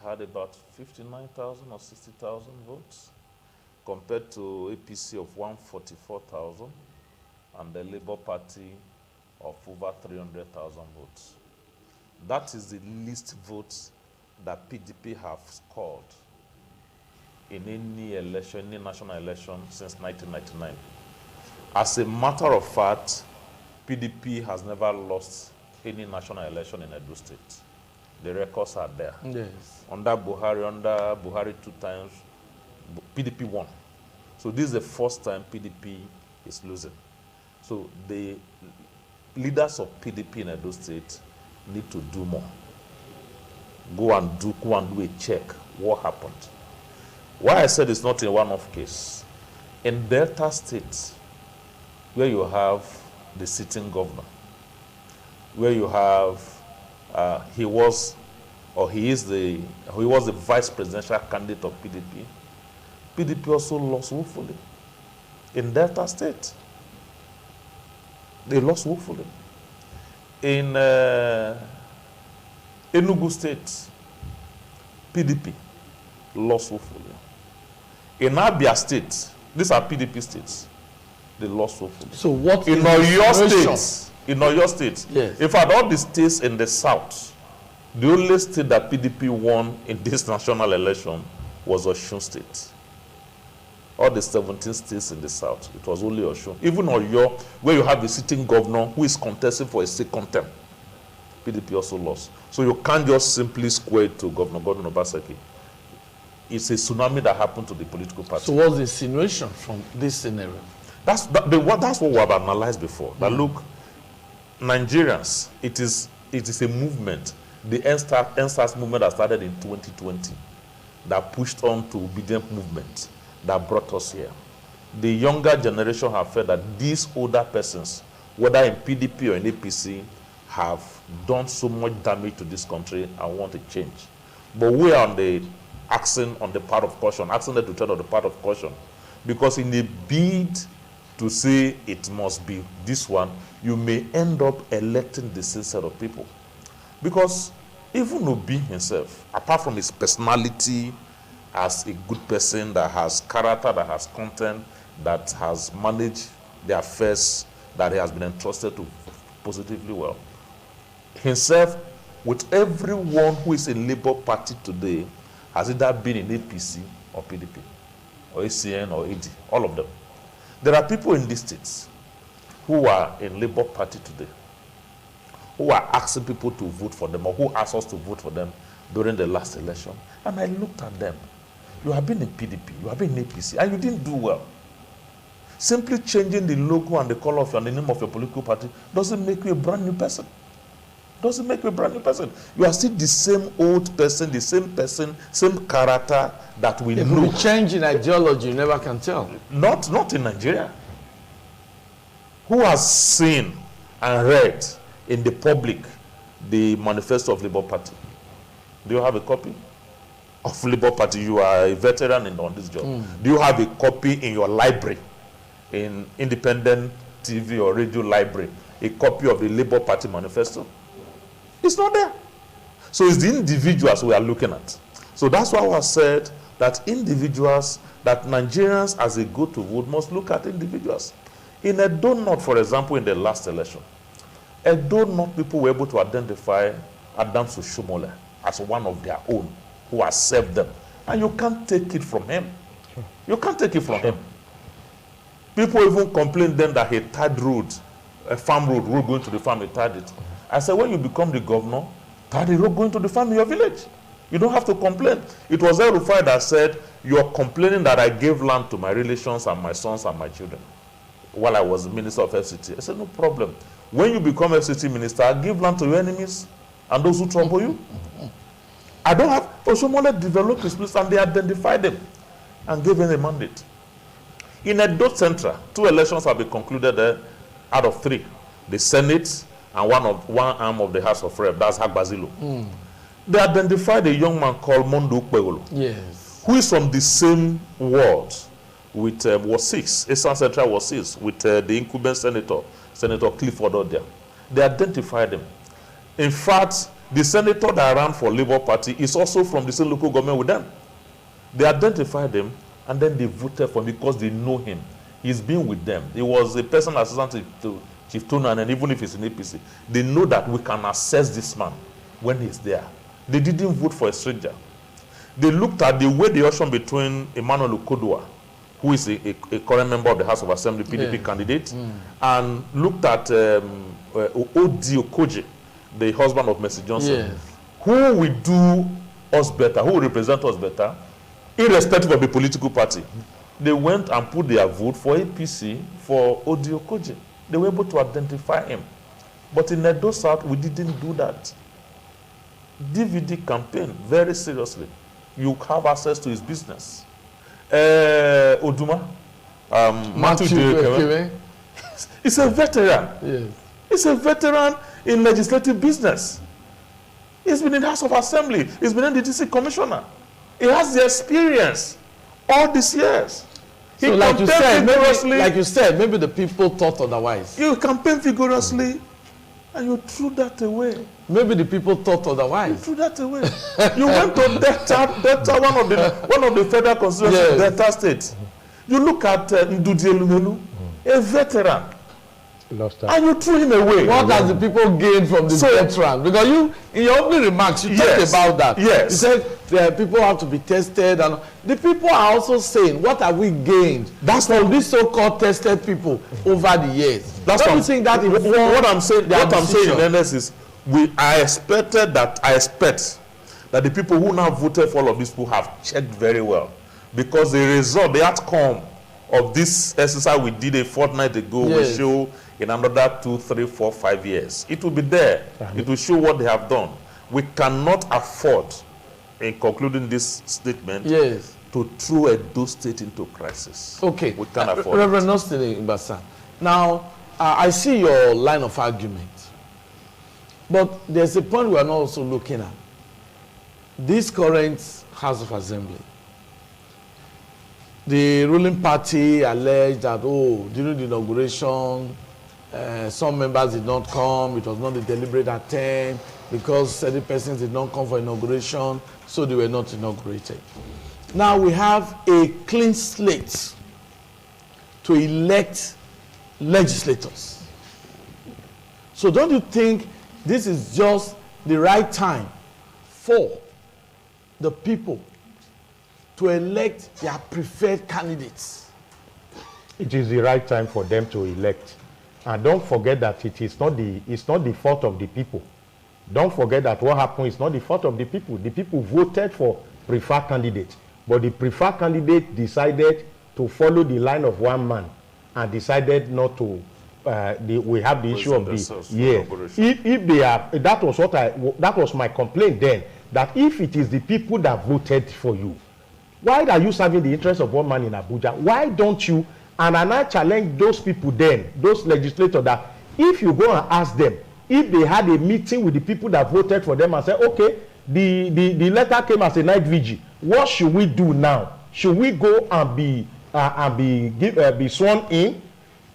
had about 59,000 or 60,000 votes, compared to APC of 144,000 and the Labour Party of over 300,000 votes. That is the least votes that PDP have scored in any election, any national election since 1999. As a matter of fact, PDP has never lost any national election in Edo State. The records are there. Yes. Under Buhari 2 times, PDP won. So this is the first time PDP is losing. So the leaders of PDP in Edo State need to do more. Go and do a check. What happened? Why I said it's not a one-off case. In Delta State, where you have the sitting governor, where you have he was the vice presidential candidate of PDP. PDP also lost woefully. In Delta State, they lost woefully. In Enugu State, PDP lost woefully. In Abia State, these are PDP states, they lost woefully. So what in Oyo State, yes. In fact, all the states in the south, the only state that PDP won in this national election was Osun State. All the 17 states in the south, it was only Osun. Even Oyo, where you have the sitting governor who is contesting for a second term, PDP also lost. So you can't just simply square it to Governor Obaseki. It's a tsunami that happened to the political party. So what's the insinuation from this scenario? That's what we have analyzed before. That look, Nigerians, it is a movement. The NSAS movement that started in 2020, that pushed on to obedient movement, that brought us here. The younger generation have felt that these older persons, whether in PDP or in APC, have done so much damage to this country and want to change. But we are asking on the part of caution, asking them to tread on the part of caution, because in a bid to say it must be this one, you may end up electing the same set of people. Because even Obi himself, apart from his personality as a good person that has character, that has content, that has managed the affairs that he has been entrusted to positively well, himself, with everyone who is in Labour Party today, has either been in APC or PDP, or ACN or AD, all of them. There are people in these states who are in Labour Party today, who are asking people to vote for them, or who asked us to vote for them during the last election. And I looked at them. You have been in PDP, you have been in APC, and you didn't do well. Simply changing the logo and the color of and the name of your political party doesn't make you a brand new person. doesn't make you a brand new person. You are still the same old person, same character that we It know. will be change in ideology, you never can tell. Not in Nigeria. Who has seen and read in the public the manifesto of Labour Party? Do you have a copy of Labour Party? You are a veteran on this job. Do you have a copy in your library, in independent TV or radio library, a copy of the Labour Party manifesto? It's not there. So it's the individuals we are looking at. So that's why I said that individuals, that Nigerians as a go-to vote must look at individuals. In Edo North, for example, in the last election, Edo North people were able to identify Adams Oshomole as one of their own who has served them. And you can't take it from him. You can't take it from him. People even complained then that he tied road, a farm road going to the farm, he tied it. I said, when you become the governor, tie the road going to the farm in your village. You don't have to complain. It was El-Rufai that said, you're complaining that I gave land to my relations and my sons and my children while I was the minister of FCT. I said, no problem. When you become FCT minister, I give land to your enemies and those who trouble you. I don't have. Oshomole developed his place and they identified him and gave him a mandate. In Edo Central, 2 elections have been concluded there out of 3. The Senate and one arm of the House of Rep, that's Hagbazilo. They identified a young man called Mondo Ukpegolo, Yes. who is from the same ward with Ward 6, Eastern Central Ward 6, with the incumbent Senator Clifford Odia. They identified him. In fact, the senator that ran for Labour Party is also from the same local government with them. They identified him and then they voted for him because they know him. He's been with them. He was a personal assistant to Chief Tonan, and even if he's in APC, they know that we can assess this man when he's there. They didn't vote for a stranger. They looked at the way the election between Emmanuel Ukodua, who is a current member of the House of Assembly, PDP candidate, and looked at Odi Okoje, the husband of Mercy Johnson, who will do us better, who will represent us better, irrespective of the political party. They went and put their vote for APC for Odi Okoje. They were able to identify him. But in Edo South, we didn't do that. DVD campaign, very seriously. You have access to his business. Oduma, Matthew Derekewe, he's a veteran. Yes. He's a veteran in legislative business. He's been in the House of Assembly. He's been in the DC commissioner. He has the experience all these years. He So like you said, maybe the people thought otherwise. You campaign vigorously and you threw that away. Maybe the people thought You otherwise. threw that away. You went to Delta, one of the federal constituencies in Delta State. You look at Ndudi Elumelu, a veteran, and you threw him away. What has the people gained from the veteran? Because you, in your opening remarks, you talked about that. Yes. You said people have to be tested, and the people are also saying, what have we gained from these so-called tested people over the years? That's Don't you think that what I'm saying. What I'm saying in earnest is, I expect that the people who now voted for all of these people have checked very well, because the result, the outcome of this exercise we did a fortnight ago will show in another 2, 3, 4, 5 years. It will be there. It will show what they have done. We cannot afford, in concluding this statement, to throw Edo State into crisis. Okay. We can't afford Reverend Nostine Ibasa. Now, I see your line of argument. But there's a point we are not also looking at. This current House of Assembly, the ruling party alleged that, during the inauguration, some members did not come. It was not a deliberate attempt because certain persons did not come for inauguration, so they were not inaugurated. Now we have a clean slate to elect legislators. So don't you think this is just the right time for the people to elect their preferred candidates? It is the right time for them to elect. And don't forget that it's not the fault of the people. Don't forget that what happened is not the fault of the people. The people voted for preferred candidates. But the preferred candidate decided to follow the line of one man and decided not to we have the issue of the if they are, that was my complaint then, that if it is the people that voted for you, why are you serving the interest of one man in Abuja? Why don't you? And I challenge those people then, those legislators, that if you go and ask them if they had a meeting with the people that voted for them and say, okay, the letter came as a night vigil, what should we do now? Should we go and be sworn in?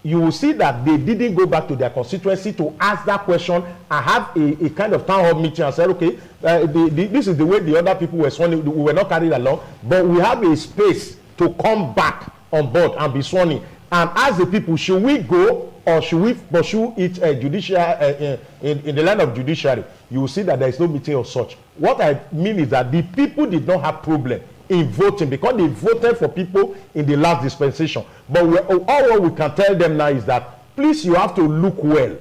You will see that they didn't go back to their constituency to ask that question and have a kind of town hall meeting and say, okay, this is the way the other people were sworn in. We were not carried along, but we have a space to come back on board and be sworn in and ask the people, should we go or should we pursue it in the line of judiciary? You will see that there is no meeting of such. What I mean is that the people did not have problem in voting because they voted for people in the last dispensation. But all what we can tell them now is that, please, you have to look well.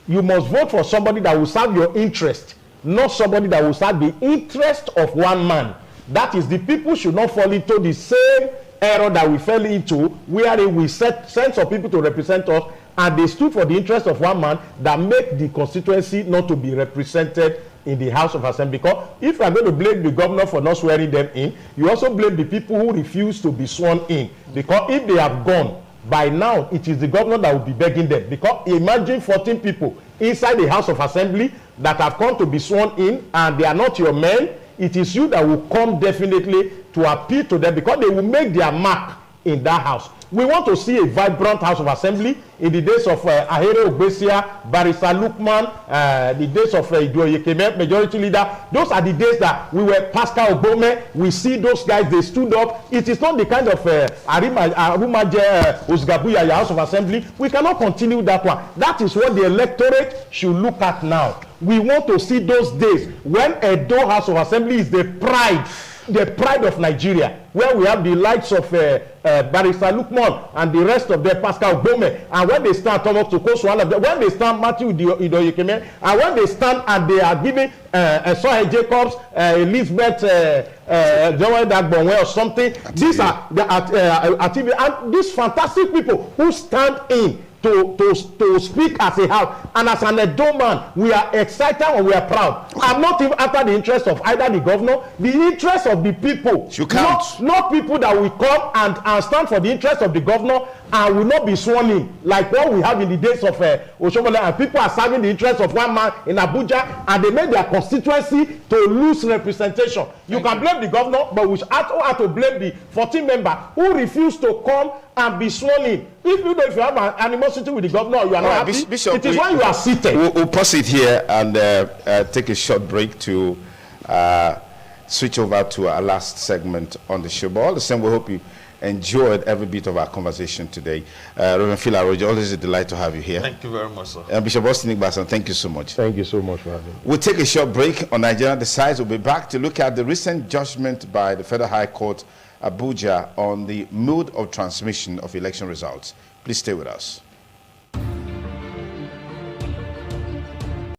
You must vote for somebody that will serve your interest, not somebody that will serve the interest of one man. That is, the people should not fall into the same error that we fell into, wherein we sent some people to represent us, and they stood for the interest of one man that make the constituency not to be represented in the House of Assembly. Because if you are going to blame the governor for not swearing them in, you also blame the people who refuse to be sworn in. Because if they have gone, by now it is the governor that will be begging them. Because imagine 14 people inside the House of Assembly that have come to be sworn in and they are not your men. It is you that will come definitely to appeal to them because they will make their mark in that house. We want to see a vibrant House of Assembly in the days of Ahere Ogbesia, Barrister Lukman, the days of Idoyekeme, Majority Leader. Those are the days that we were Pascal Obome. We see those guys, they stood up. It is not the kind of Arumaje Osgabuya House of Assembly. We cannot continue that one. That is what the electorate should look at now. We want to see those days when Edo House of Assembly is the pride of Nigeria, where we have the likes of Barrister Lukman and the rest of them, Pascal Bome, and when they stand Thomas Tokoso, when they stand Matthew Idoyekeme, and when they stand and they are giving Sohe Jacobs, Elizabeth Joel Dagbonwe or something, these are the and these fantastic people who stand in to speak as a house, and as an Edo man, we are excited and we are proud. I'm not even after the interest of either the governor, the interest of the people. Not people that will come and stand for the interest of the governor and will not be sworn in, like what we have in the days of Oshomole, and people are serving the interest of one man in Abuja, and they made their constituency to lose representation. You can blame the governor, but we have to blame the 14 members who refused to come and be sworn in. If you have an animosity with the governor, you are not happy. Bishop, it is when you are seated. We'll pause it here and take a short break to switch over to our last segment on the show. But all the same, we hope you enjoyed every bit of our conversation today. Reverend Phil Arojo, always a delight to have you here. Thank you very much, sir. Bishop Austin Igbasan, thank you so much. Thank you so much for having me. We'll take a short break on Nigeria Decides. We'll be back to look at the recent judgment by the Federal High Court, Abuja, on the mode of transmission of election results. Please stay with us.